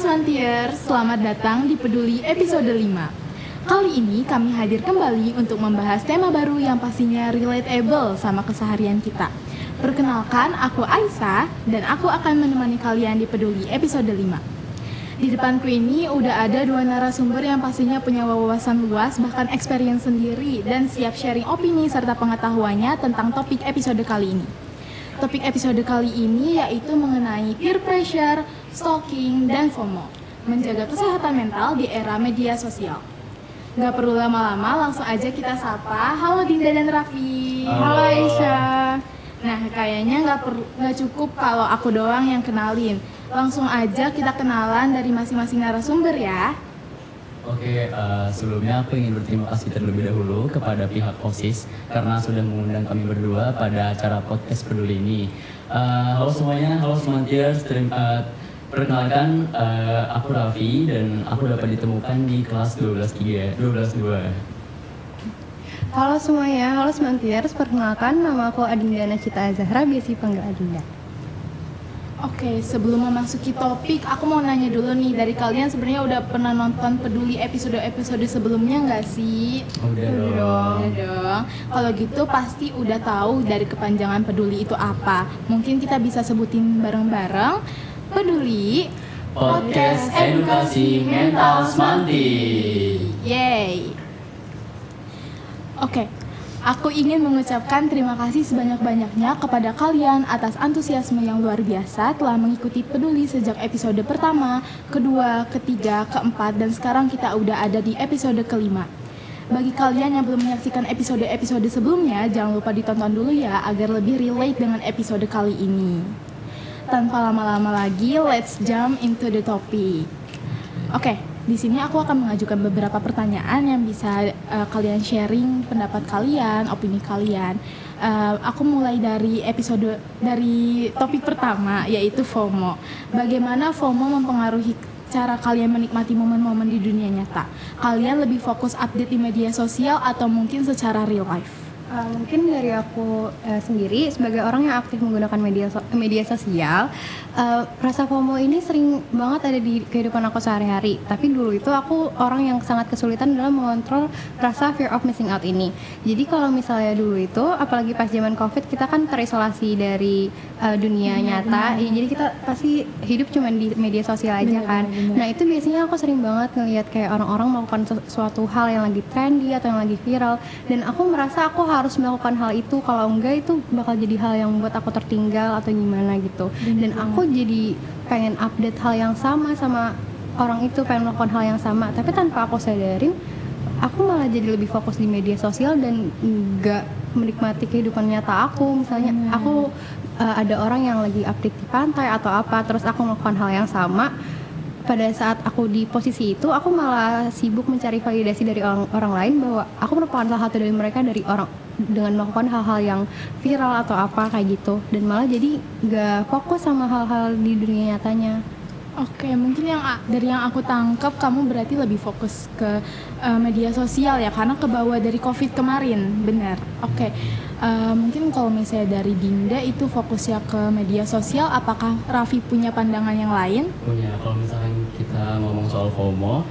Smantiers, selamat datang di Peduli episode 5. Kali ini kami hadir kembali untuk membahas tema baru yang pastinya relatable sama keseharian kita. Perkenalkan, aku Aisyah dan aku akan menemani kalian di Peduli episode 5. Di depanku ini udah ada dua narasumber yang pastinya punya wawasan luas, bahkan experience sendiri dan siap sharing opini serta pengetahuannya tentang topik episode kali ini. Topik episode kali ini yaitu mengenai peer pressure, stalking, dan FOMO, menjaga kesehatan mental di era media sosial. Gak perlu lama-lama, langsung aja kita sapa. Halo Dinda dan Raffi. Halo Aisyah. Nah, kayaknya gak cukup kalau aku doang yang kenalin. Langsung aja kita kenalan dari masing-masing narasumber ya. Oke, sebelumnya aku ingin berterima kasih terlebih dahulu kepada pihak OSIS karena sudah mengundang kami berdua pada acara podcast peduli ini. Halo semuanya, halo Smantiers, perkenalkan aku Raffi dan aku dapat ditemukan di kelas 12.2. Halo semuanya, halo Smantiers, perkenalkan nama aku Adinda Nacita Zahra, biasa dipanggil Adinda. Oke, sebelum memasuki topik, aku mau nanya dulu nih, dari kalian sebenarnya udah pernah nonton Peduli episode-episode sebelumnya nggak sih? Udah dong. Kalau gitu pasti udah tahu dari kepanjangan Peduli itu apa. Mungkin kita bisa sebutin bareng-bareng. Peduli Podcast Edukasi Mental Smanti. Yeay. Oke. Aku ingin mengucapkan terima kasih sebanyak-banyaknya kepada kalian atas antusiasme yang luar biasa telah mengikuti Peduli sejak episode pertama, kedua, ketiga, keempat, dan sekarang kita udah ada di episode kelima. Bagi kalian yang belum menyaksikan episode-episode sebelumnya, jangan lupa ditonton dulu ya agar lebih relate dengan episode kali ini. Tanpa lama-lama lagi, let's jump into the topic. Oke. Di sini aku akan mengajukan beberapa pertanyaan yang bisa kalian sharing pendapat kalian, opini kalian. Aku mulai dari topik pertama, yaitu FOMO. Bagaimana FOMO mempengaruhi cara kalian menikmati momen-momen di dunia nyata? Kalian lebih fokus update di media sosial atau mungkin secara real life? Mungkin dari aku sendiri sebagai orang yang aktif menggunakan media sosial, rasa FOMO ini sering banget ada di kehidupan aku sehari-hari. Tapi dulu itu aku orang yang sangat kesulitan dalam mengontrol rasa fear of missing out ini. Jadi kalau misalnya dulu itu, apalagi pas zaman COVID, kita kan terisolasi dari dunia nyata. Ya, jadi kita pasti hidup cuma di media sosial aja kan. Nah itu biasanya aku sering banget ngelihat kayak orang-orang melakukan suatu hal yang lagi trendy atau yang lagi viral. Dan aku merasa aku harus melakukan hal itu, kalau enggak itu bakal jadi hal yang membuat aku tertinggal atau gimana gitu. Dan aku jadi pengen update hal yang sama orang itu, pengen melakukan hal yang sama, tapi tanpa aku sadarin aku malah jadi lebih fokus di media sosial dan enggak menikmati kehidupan nyata aku. Misalnya aku ada orang yang lagi update di pantai atau apa, terus aku melakukan hal yang sama. Pada saat aku di posisi itu, aku malah sibuk mencari validasi dari orang lain bahwa aku merupakan salah satu dari mereka, dari orang, dengan melakukan hal-hal yang viral atau apa kayak gitu, dan malah jadi gak fokus sama hal-hal di dunia nyatanya. Oke, mungkin dari yang aku tangkap, kamu berarti lebih fokus ke media sosial ya, karena kebawa dari COVID kemarin, benar? Oke, mungkin kalau misalnya dari Dinda itu fokusnya ke media sosial, apakah Raffi punya pandangan yang lain? Punya. Kalau misalkan kita ngomong soal FOMO,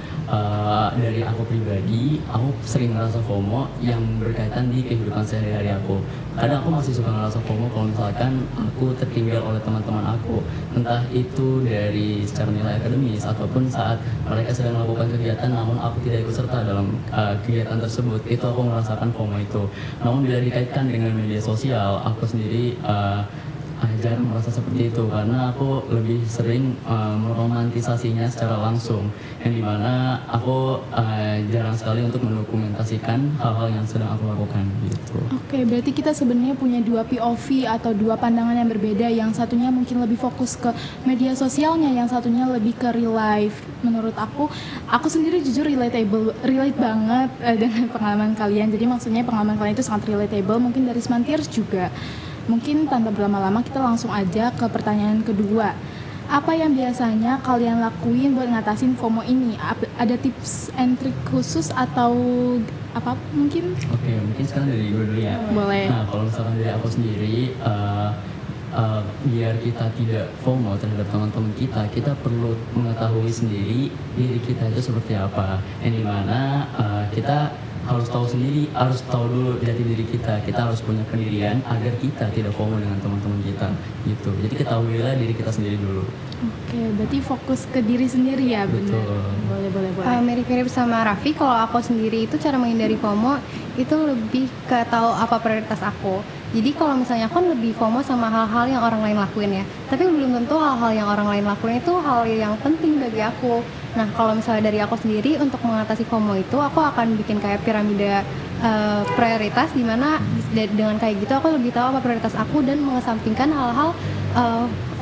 dari aku pribadi, aku sering ngerasa FOMO yang berkaitan di kehidupan sehari-hari aku. Kadang aku masih suka ngerasa FOMO kalau misalkan aku tertinggal oleh teman-teman aku, entah itu dari secara nilai akademis ataupun saat mereka sedang melakukan kegiatan namun aku tidak ikut serta dalam kegiatan tersebut. Itu aku merasakan FOMO itu. Namun bila dikaitkan dengan media sosial, aku sendiri jarang merasa seperti itu karena aku lebih sering meromantisasinya secara langsung, yang dimana aku jarang sekali untuk mendokumentasikan hal-hal yang sedang aku lakukan gitu. Oke, berarti kita sebenarnya punya dua POV atau dua pandangan yang berbeda. Yang satunya mungkin lebih fokus ke media sosialnya, yang satunya lebih ke real life. Menurut aku sendiri jujur relate banget dengan pengalaman kalian. Jadi maksudnya pengalaman kalian itu sangat relatable. Mungkin dari Smantiers juga. Mungkin tanpa berlama-lama kita langsung aja ke pertanyaan kedua. Apa yang biasanya kalian lakuin buat ngatasin FOMO ini? Ada tips and trick khusus atau apa mungkin? Oke, mungkin sekarang dari gue dulu ya. Boleh. Nah, kalau misalkan dari aku sendiri, biar kita tidak FOMO terhadap teman-teman kita perlu mengetahui sendiri diri kita itu seperti apa, yang dimana kita harus tahu sendiri, harus tahu dulu jati diri kita harus punya pendirian agar kita tidak FOMO dengan teman-teman kita gitu. Jadi ketahuilah diri kita sendiri dulu. Oke, berarti fokus ke diri sendiri ya, benar. Betul. Boleh. Mirip-mirip sama Raffi, kalau aku sendiri itu cara menghindari FOMO itu lebih ke tahu apa prioritas aku. Jadi kalau misalnya aku lebih FOMO sama hal-hal yang orang lain lakuin ya, tapi belum tentu hal-hal yang orang lain lakuin itu hal yang penting bagi aku. Nah kalau misalnya dari aku sendiri untuk mengatasi FOMO itu aku akan bikin kayak piramida prioritas, dimana dengan kayak gitu aku lebih tahu apa prioritas aku dan mengesampingkan hal-hal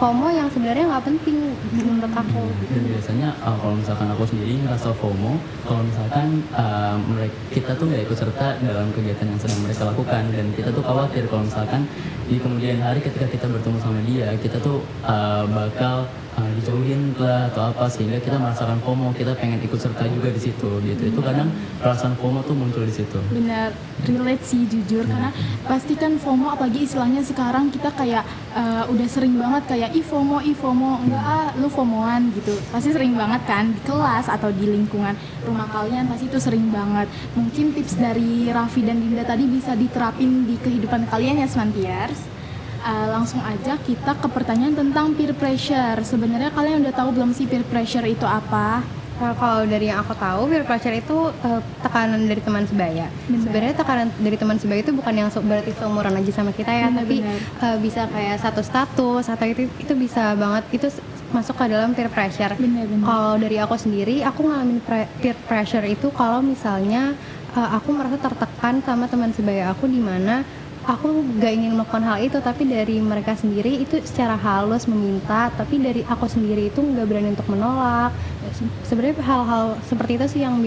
FOMO yang sebenarnya nggak penting menurut aku. Dan biasanya kalau misalkan aku sendiri ngerasa FOMO kalau misalkan kita tuh nggak ikut serta dalam kegiatan yang sedang mereka lakukan, dan kita tuh khawatir kalau misalkan di kemudian hari ketika kita bertemu sama dia kita tuh bakal dijauhin lah atau apa, sehingga kita merasakan FOMO, kita pengen ikut serta juga di situ gitu. Itu kadang perasaan FOMO tuh muncul di situ. Benar, relate sih jujur, karena pasti kan FOMO, apalagi istilahnya sekarang kita kayak udah sering banget kayak FOMO enggak lu FOMOan gitu, pasti sering banget kan di kelas atau di lingkungan rumah kalian, pasti itu sering banget. Mungkin tips dari Raffi dan Dinda tadi bisa diterapin di kehidupan kalian ya Smantiers. Langsung aja kita ke pertanyaan tentang peer pressure. Sebenarnya kalian udah tahu belum sih peer pressure itu apa? Kalau dari yang aku tahu, peer pressure itu tekanan dari teman sebaya. Sebenarnya tekanan dari teman sebaya itu bukan yang berarti seumuran aja sama kita ya, tapi bisa kayak satu status atau itu bisa banget, itu masuk ke dalam peer pressure. Kalau dari aku sendiri, aku ngalamin peer pressure itu kalau misalnya aku merasa tertekan sama teman sebaya aku, di mana aku gak ingin melakukan hal itu, tapi dari mereka sendiri itu secara halus meminta, tapi dari aku sendiri itu gak berani untuk menolak. Sebenarnya hal-hal seperti itu sih yang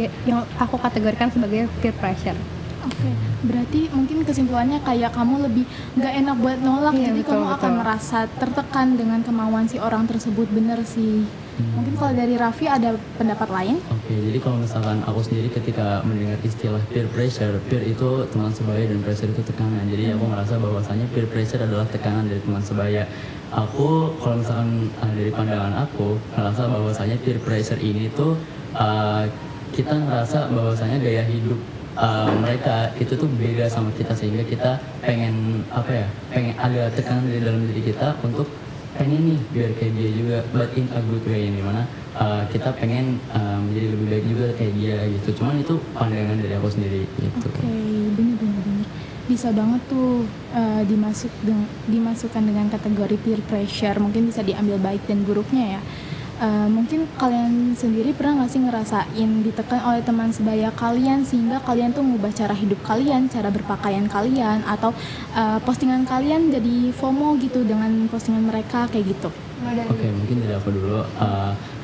aku kategorikan sebagai peer pressure. Oke, berarti mungkin kesimpulannya kayak kamu lebih gak enak buat nolak, jadi betul, kamu akan merasa tertekan dengan kemauan si orang tersebut. Bener sih. Mungkin kalau dari Raffi ada pendapat lain? Oke, jadi kalau misalkan aku sendiri ketika mendengar istilah peer pressure, peer itu teman sebaya dan pressure itu tekanan. Jadi aku ngerasa bahwasanya peer pressure adalah tekanan dari teman sebaya. Aku kalau misalkan dari pandangan aku ngerasa bahwasanya peer pressure ini tuh kita ngerasa bahwasanya gaya hidup mereka itu tuh beda sama kita, sehingga kita pengen pengen ada tekanan dari dalam diri kita untuk pengen nih biar kayak dia juga, but in a good way, yang dimana kita pengen menjadi lebih baik juga kayak dia gitu. Cuman itu pandangan dari aku sendiri gitu. Oke, bener. Bisa banget tuh dimasukkan dengan kategori peer pressure. Mungkin bisa diambil baik dan buruknya ya. Mungkin kalian sendiri pernah gak sih ngerasain ditekan oleh teman sebaya kalian sehingga kalian tuh ngubah cara hidup kalian, cara berpakaian kalian, atau postingan kalian jadi FOMO gitu dengan postingan mereka kayak gitu? Oke, mungkin dari aku dulu.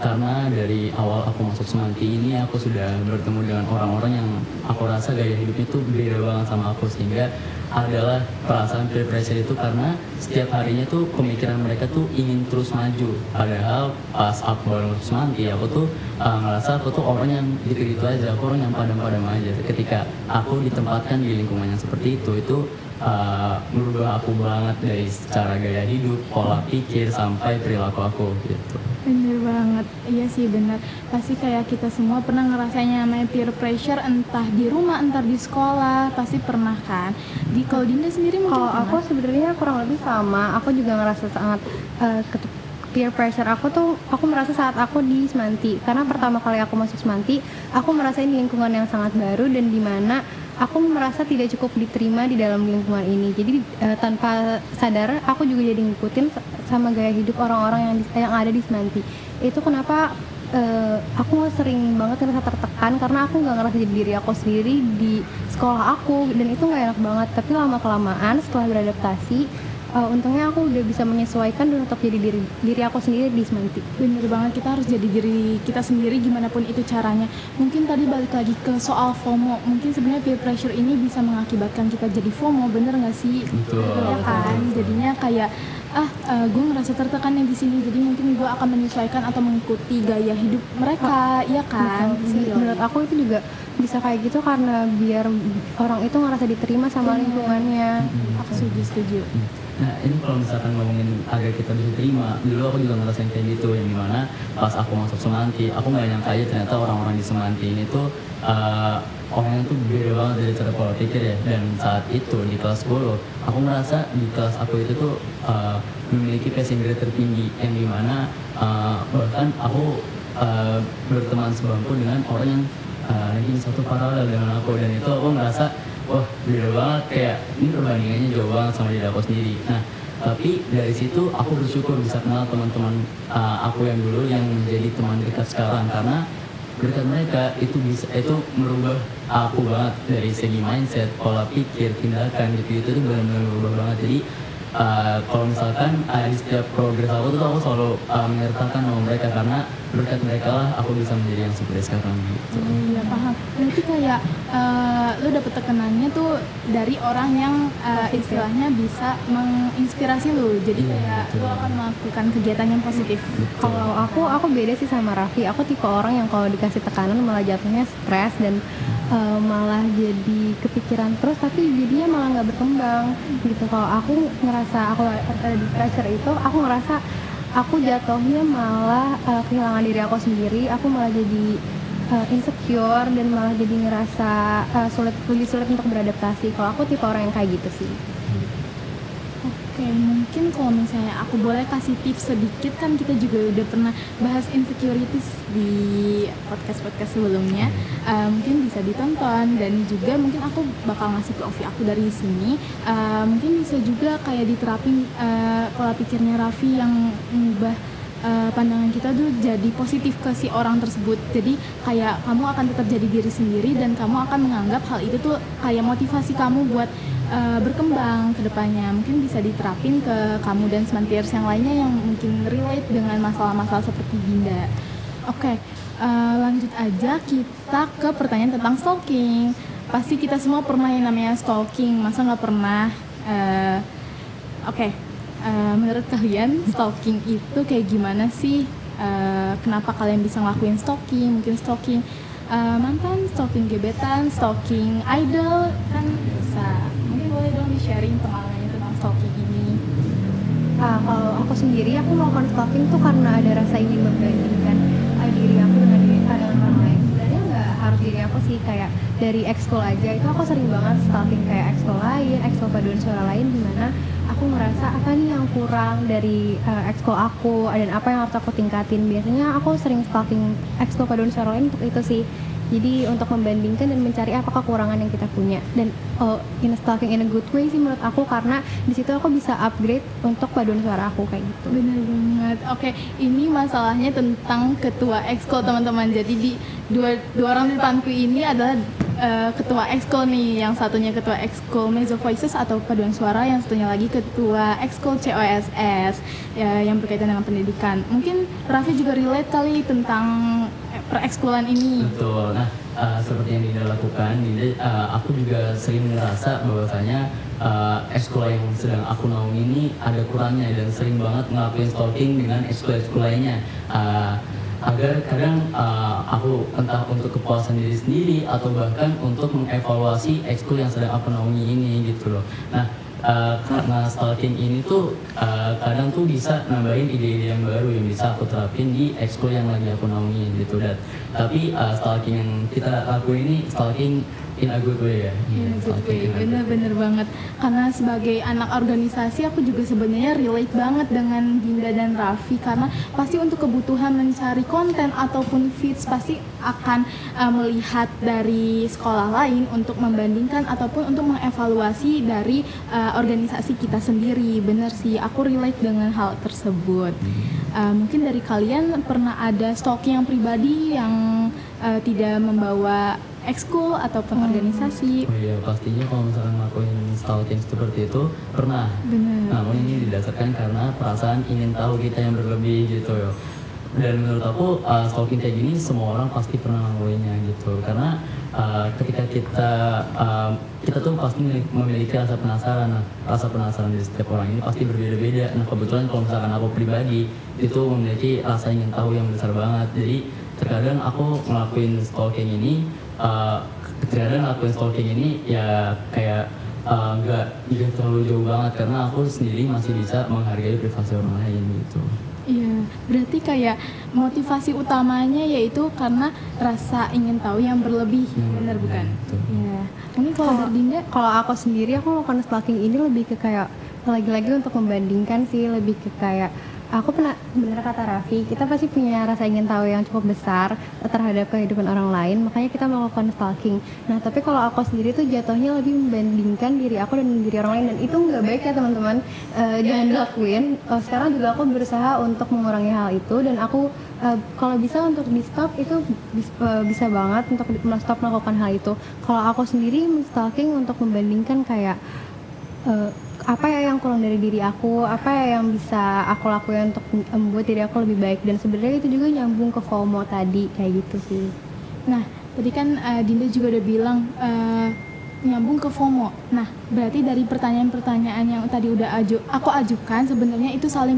Karena dari awal aku masuk Semanti ini aku sudah bertemu dengan orang-orang yang aku rasa gaya hidupnya tuh beda banget sama aku, sehingga adalah perasaan peer pressure itu karena setiap harinya tuh pemikiran mereka tuh ingin terus maju. Padahal pas aku baru masuk Semanti, aku tuh ngerasa aku tuh orang yang gitu-gitu aja, aku orang yang padam-padam aja. Ketika aku ditempatkan di lingkungan yang seperti itu merubah aku banget dari secara gaya hidup, pola pikir, sampai perilaku aku gitu. Bener banget, iya sih bener. Pasti kayak kita semua pernah ngerasain namanya peer pressure, entah di rumah, entah di sekolah, pasti pernah kan. Kalau Dinda sendiri mungkin kalau pernah? aku sebenarnya kurang lebih sama. Aku juga ngerasa sangat peer pressure aku merasa saat aku di Semanti, karena pertama kali aku masuk Semanti, aku merasain lingkungan yang sangat baru dan di mana aku merasa tidak cukup diterima di dalam lingkungan ini. Jadi tanpa sadar aku juga jadi ngikutin sama gaya hidup orang-orang yang ada di Semanti. Itu kenapa aku sering banget ngerasa tertekan, karena aku nggak ngerasa jadi diri aku sendiri di sekolah aku, dan itu nggak enak banget. Tapi lama-kelamaan setelah beradaptasi, untungnya aku udah bisa menyesuaikan dan tetap jadi diri aku sendiri di Semanti. Bener banget, kita harus jadi diri kita sendiri gimana pun itu caranya. Mungkin tadi balik lagi ke soal FOMO, mungkin sebenarnya peer pressure ini bisa mengakibatkan kita jadi FOMO, bener nggak sih? Betul. Ya kan, jadinya kayak gue ngerasa tertekan nih di sini, jadi mungkin gue akan menyesuaikan atau mengikuti gaya hidup mereka, iya kan? Menurut aku itu juga bisa kayak gitu karena biar orang itu ngerasa diterima sama lingkungannya. Aku setuju. Nah ini kalau misalkan ngomongin agar kita bisa terima, dulu aku juga ngerasain kayak gitu, yang dimana pas aku masuk Semanti, aku nggak nyangka aja ternyata orang-orang di Semanti ini tuh orangnya tuh beda banget dari cara pola pikir ya. Dan saat itu di kelas 10, aku merasa di kelas aku itu tuh memiliki passing grade tertinggi, yang dimana bahkan aku berteman sebangku dengan orang yang ranking satu paralel dengan aku, dan itu aku merasa wah beda banget, kayak ini perbandingannya jauh banget sama diri aku sendiri. Nah tapi dari situ aku bersyukur bisa kenal teman-teman aku yang dulu yang menjadi teman dekat sekarang, karena berkat mereka itu merubah aku banget dari segi mindset, pola pikir, tindakan gitu itu benar-benar merubah banget. Jadi kalau misalkan di setiap progres aku tuh aku selalu menyertakan nama mereka, karena berkat mereka lah aku bisa menjadi yang seperti sekarang gitu. Iya paham. Berarti kayak lu dapet tekanannya tuh dari orang yang istilahnya bisa menginspirasi lu. Jadi Iya, kayak betul. lu akan melakukan kegiatan yang positif. Kalau aku beda sih sama Raffi. Aku tipe orang yang kalau dikasih tekanan malah jatuhnya stres dan malah jadi kepikiran terus, tapi jadinya malah nggak berkembang gitu. Kalau aku ngerasa aku ada di pressure itu, aku ngerasa aku jatuhnya malah kehilangan diri aku sendiri. Aku malah jadi insecure dan malah jadi ngerasa lebih sulit untuk beradaptasi. Kalau aku tipe orang yang kayak gitu sih. Oke, mungkin kalau misalnya aku boleh kasih tips sedikit, kan kita juga udah pernah bahas insecurities di podcast-podcast sebelumnya. Mungkin bisa ditonton, dan juga mungkin aku bakal ngasih POV aku dari sini. Mungkin bisa juga kayak diterapin pola pikirnya Raffi yang mengubah pandangan kita tuh jadi positif ke si orang tersebut. Jadi kayak kamu akan tetap jadi diri sendiri, dan kamu akan menganggap hal itu tuh kayak motivasi kamu buat berkembang ke depannya. Mungkin bisa diterapin ke kamu dan Semantiers yang lainnya yang mungkin relate dengan masalah-masalah seperti Dinda. Oke, lanjut aja kita ke pertanyaan tentang stalking. Pasti kita semua pernah yang namanya stalking, masa nggak pernah? Oke, menurut kalian stalking itu kayak gimana sih? Kenapa kalian bisa ngelakuin stalking? Mungkin stalking mantan, stalking gebetan, stalking idol, kan bisa. Mungkin boleh dong di-sharing pengalamannya tentang stalking ini. Kalau aku sendiri, aku melakukan stalking tuh karena ada rasa ingin membandingkan diri aku dengan orang lain. Sebenarnya nggak harus diri aku sih, kayak dari ekskul aja itu aku sering banget stalking kayak ekskul lain, ekskul paduan suara lain, dimana aku ngerasa apa nih yang kurang dari ekskul aku dan apa yang harus aku tingkatin. Biasanya aku sering stalking ekskul paduan suara lain untuk itu sih. Jadi untuk membandingkan dan mencari apa kekurangan yang kita punya, dan in stalking in a good way sih menurut aku, karena di situ aku bisa upgrade untuk paduan suara aku kayak gitu. Bener banget. Oke, ini masalahnya tentang ketua ekskul teman-teman. Jadi di dua orang di depanku ini adalah ketua ekskul nih. Yang satunya ketua ekskul Mezzo Voices atau paduan suara, yang satunya lagi ketua ekskul COSS yang berkaitan dengan pendidikan. Mungkin Raffi juga relate kali tentang perekskulan ini. Betul. Nah, seperti yang Dinda lakukan, aku juga sering ngerasa bahwasanya ekskul yang sedang aku naungi ini ada kurangnya, dan sering banget ngelakuin stalking dengan ekskul lainnya. Agar kadang aku entah untuk kepuasan diri sendiri atau bahkan untuk mengevaluasi ekskul yang sedang aku naungi ini gitu loh. Nah, karena stalking ini tuh kadang tuh bisa nambahin ide-ide yang baru yang bisa aku terapin di ekskul yang lagi aku naungi gitu. Dan tapi stalking yang kita lakuin ini stalking in a good way ya. Iya, good way. Bener-bener banget. Karena sebagai anak organisasi, aku juga sebenarnya relate banget dengan Dinda dan Raffi, karena pasti untuk kebutuhan mencari konten ataupun feeds pasti akan melihat dari sekolah lain untuk membandingkan ataupun untuk mengevaluasi dari organisasi kita sendiri. Bener sih, aku relate dengan hal tersebut. Mungkin dari kalian pernah ada stalking yang pribadi yang tidak membawa ekskul ataupun organisasi? Oh iya, pastinya kalau misalkan ngelakuin stalking seperti itu pernah. Bener. Namun ini didasarkan karena perasaan ingin tahu kita yang berlebih gitu ya. Dan menurut aku stalking kayak gini semua orang pasti pernah ngelakuinnya gitu. Karena ketika kita tuh pasti memiliki rasa penasaran. Nah, rasa penasaran dari setiap orang ini pasti berbeda-beda. Nah, kebetulan kalau misalkan aku pribadi itu memiliki rasa ingin tahu yang besar banget. Jadi terkadang aku ngelakuin stalking ini terkadang lakuin stalking ini ya kayak nggak terlalu jauh banget karena aku sendiri masih bisa menghargai privasi orang lain gitu. Iya, berarti kayak motivasi utamanya yaitu karena rasa ingin tahu yang berlebih, benar bukan? Betul. Iya. Mungkin kalau dari Dinda, Kalau aku sendiri aku melakukan stalking ini lebih ke kayak lagi-lagi untuk membandingkan sih, lebih ke kayak aku pernah, bener kata Raffi, kita pasti punya rasa ingin tahu yang cukup besar terhadap kehidupan orang lain, makanya kita melakukan stalking. Nah, tapi kalau aku sendiri tuh jatuhnya lebih membandingkan diri aku dan diri orang lain, dan itu nggak baik ya teman-teman. Jangan dilakuin. Sekarang juga aku berusaha untuk mengurangi hal itu, dan aku kalau bisa untuk di stop itu bisa banget untuk stop melakukan hal itu. Kalau aku sendiri stalking untuk membandingkan kayak apa ya yang kurang dari diri aku, apa ya yang bisa aku lakuin untuk membuat diri aku lebih baik, dan sebenarnya itu juga nyambung ke FOMO tadi kayak gitu sih. nah tadi kan Dinda juga udah bilang nyambung ke FOMO. Nah, berarti dari pertanyaan-pertanyaan yang tadi udah aku ajukan sebenarnya itu saling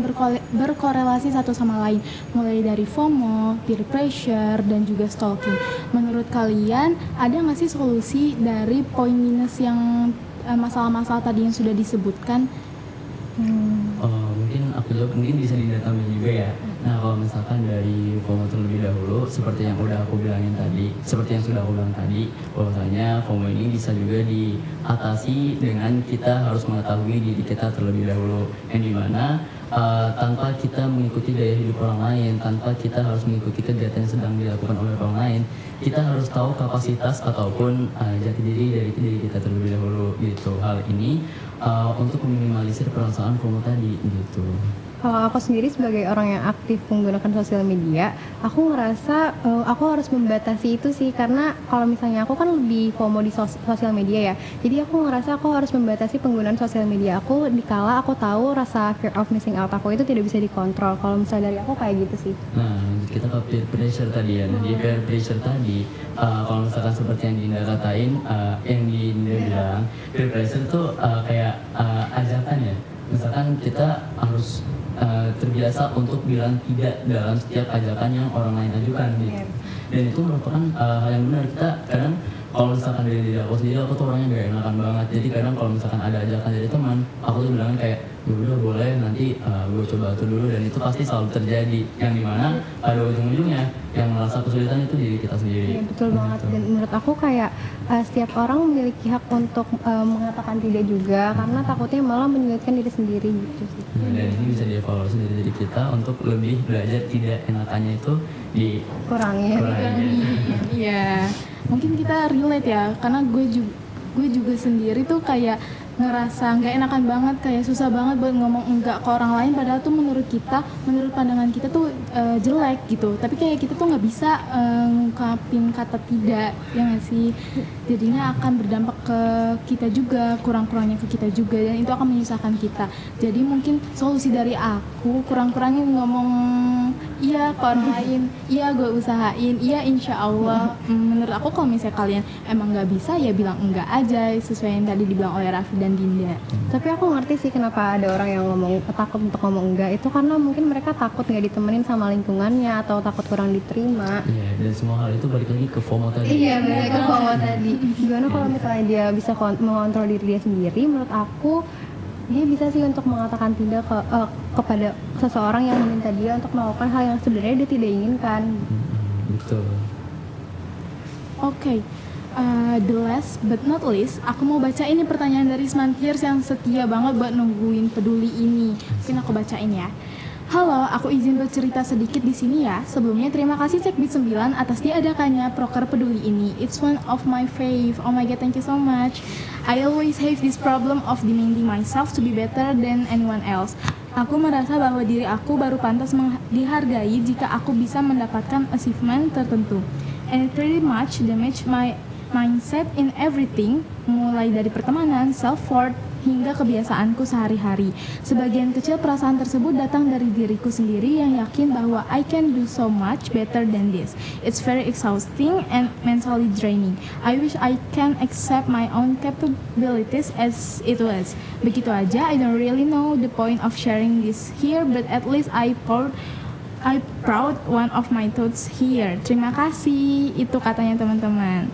berkorelasi satu sama lain. Mulai dari FOMO, peer pressure, dan juga stalking. Menurut kalian ada nggak sih solusi dari poin minus yang masalah-masalah tadi yang sudah disebutkan? Mungkin aku jawab, mungkin bisa ditambahin juga ya. Nah, kalau misalkan dari FOMO terlebih dahulu, seperti yang udah aku bilangin tadi, seperti yang sudah aku bilang tadi, bahwasanya FOMO ini bisa juga diatasi dengan kita harus mengetahui diri kita terlebih dahulu, yang dimana tanpa kita mengikuti gaya hidup orang lain, tanpa kita harus mengikuti kegiatan yang sedang dilakukan oleh orang lain, kita harus tahu kapasitas ataupun jati diri dari diri kita terlebih dahulu gitu. Hal ini untuk meminimalisir perasaan FOMO tadi gitu. Kalau aku sendiri sebagai orang yang aktif menggunakan sosial media, aku ngerasa aku harus membatasi itu sih, karena kalau misalnya aku kan lebih FOMO di sosial media ya, jadi aku ngerasa aku harus membatasi penggunaan sosial media aku dikala aku tahu rasa fear of missing out aku itu tidak bisa dikontrol. Kalau misalnya dari aku kayak gitu sih. Nah, kita ke peer pressure tadi ya. Nah, di peer pressure tadi, kalau misalkan seperti yang Dinda katain, yang Dinda bilang, peer pressure tuh kayak ajakan ya. Misalkan kita harus terbiasa untuk bilang tidak dalam setiap ajakan yang orang lain ajukan gitu. Dan itu merupakan hal yang benar. Kita kadang kalau misalkan dari diri aku sendiri, aku tuh orangnya gak enakan banget. Jadi kadang kalau misalkan ada ajakan dari teman, aku tuh bilangnya kayak ya udah boleh, nanti gue coba atur dulu, dan itu pasti selalu terjadi. Yang dimana pada ujung-ujungnya yang merasa kesulitan itu diri kita sendiri. Iya, betul banget. Dan menurut aku kayak setiap orang memiliki hak untuk mengatakan tidak juga, karena takutnya malah menyulitkan diri sendiri gitu sih. Dan ini bisa dievaluasi dari diri kita untuk lebih belajar tidak enakannya itu Kurangi. Iya, mungkin kita relate ya, karena gue juga sendiri tuh kayak ngerasa nggak enakan banget, kayak susah banget buat ngomong enggak ke orang lain, padahal tuh menurut pandangan kita tuh jelek gitu, tapi kayak kita tuh nggak bisa ngungkapin kata tidak, ya nggak sih? Jadinya akan berdampak ke kita juga, kurang-kurangnya ke kita juga, dan itu akan menyusahkan kita. Jadi mungkin solusi dari aku kurang-kurangin ngomong iya ke orang lain, iya gue usahain, iya insya Allah. Menurut aku kalau misalnya kalian emang nggak bisa ya bilang enggak aja, sesuai yang tadi dibilang oleh Raffi dan Dinda. Tapi aku ngerti sih kenapa ada orang yang takut untuk ngomong enggak, itu karena mungkin mereka takut nggak ditemenin sama lingkungannya atau takut kurang diterima. Iya, dan semua hal itu balik lagi ke FOMO tadi. Iya, balik ke FOMO tadi. Gimana kalau misalnya dia bisa mengontrol diri dia sendiri, menurut aku dia bisa sih untuk mengatakan tidak kepada seseorang yang meminta dia untuk melakukan hal yang sebenarnya dia tidak inginkan. Betul. Oke, the last but not least, aku mau baca ini pertanyaan dari Smantiers yang setia banget buat nungguin peduli ini. Mungkin aku bacain ya. Halo, aku izin bercerita sedikit di sini ya. Sebelumnya terima kasih Cekbit 9 atas diadakannya proker peduli ini. It's one of my fave. Oh my god, thank you so much. I always have this problem of demanding myself to be better than anyone else. Aku merasa bahwa diri aku baru pantas dihargai jika aku bisa mendapatkan achievement tertentu. And it pretty much damage my mindset in everything, mulai dari pertemanan, self-worth, hingga kebiasaanku sehari-hari. Sebagian kecil perasaan tersebut datang dari diriku sendiri yang yakin bahwa I can do so much better than this. It's very exhausting and mentally draining. I wish I can accept my own capabilities as it was. Begitu aja, I don't really know the point of sharing this here, but at least I proud one of my thoughts here. Terima kasih, itu katanya teman-teman.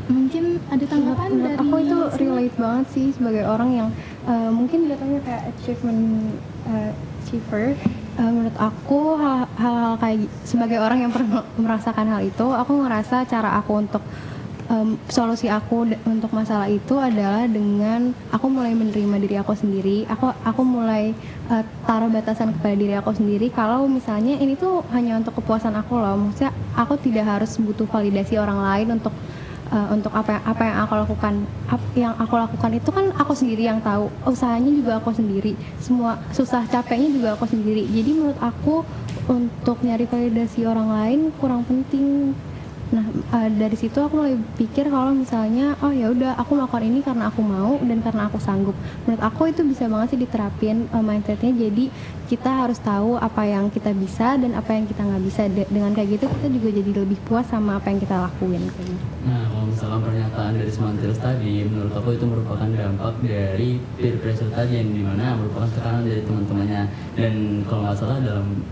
Mungkin ada tanggapan Menurut dari aku itu semua? relate banget sih sebagai orang yang mungkin datangnya kayak achievement achiever. Menurut aku hal-hal kayak sebagai orang yang pernah merasakan hal itu, aku ngerasa cara aku untuk solusi aku untuk masalah itu adalah dengan aku mulai menerima diri aku sendiri. Aku mulai taruh batasan kepada diri aku sendiri. Kalau misalnya ini tuh hanya untuk kepuasan aku loh, maksudnya aku tidak harus butuh validasi orang lain untuk apa yang aku lakukan. Yang aku lakukan itu kan aku sendiri yang tahu, usahanya juga aku sendiri, semua susah capeknya juga aku sendiri. Jadi menurut aku untuk nyari validasi orang lain kurang penting. Nah, dari situ aku mulai pikir kalau misalnya oh ya udah aku melakukan ini karena aku mau dan karena aku sanggup. Menurut aku itu bisa banget sih diterapin mindsetnya. Jadi kita harus tahu apa yang kita bisa dan apa yang kita nggak bisa. Dengan kayak gitu kita juga jadi lebih puas sama apa yang kita lakuin. Nah, kalau misalkan pernyataan dari Semantius tadi, menurut aku itu merupakan dampak dari peer pressure tadi yang dimana merupakan tekanan dari teman-temannya. Dan kalau nggak salah dalam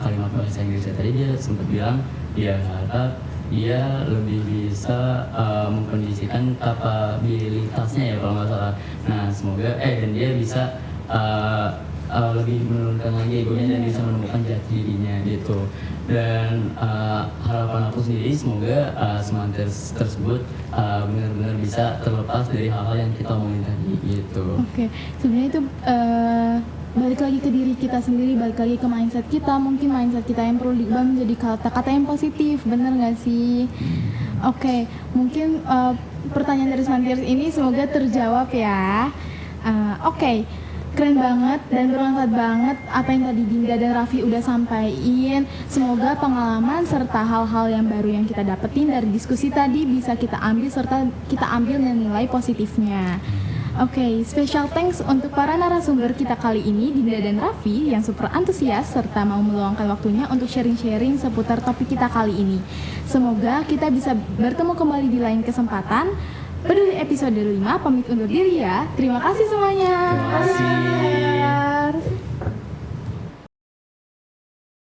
kalimat bahasa Inggrisnya tadi dia sempat bilang dia harap dia lebih bisa mengkondisikan kapabilitasnya ya kalau nggak salah. Nah, semoga dan dia bisa lebih menurunkan lagi egonya dan bisa menemukan jati dirinya gitu. Dan harapan aku sendiri semoga semangat tersebut benar-benar bisa terlepas dari hal-hal yang kita omongin tadi gitu. Oke, sebenarnya itu balik lagi ke diri kita sendiri, balik lagi ke mindset kita. Mungkin mindset kita yang perlu diubah menjadi kata-kata yang positif, bener nggak sih? Oke, mungkin pertanyaan dari Semantiers ini semoga terjawab ya. Oke, keren banget dan bermanfaat banget apa yang tadi Dinda dan Raffi udah sampaikan. Semoga pengalaman serta hal-hal yang baru yang kita dapetin dari diskusi tadi bisa kita ambil serta kita ambil nilai positifnya. Oke, special thanks untuk para narasumber kita kali ini, Dinda dan Raffi yang super antusias serta mau meluangkan waktunya untuk sharing-sharing seputar topik kita kali ini. Semoga kita bisa bertemu kembali di lain kesempatan. Peduli episode 5 pamit undur diri ya. Terima kasih semuanya. Terima kasih.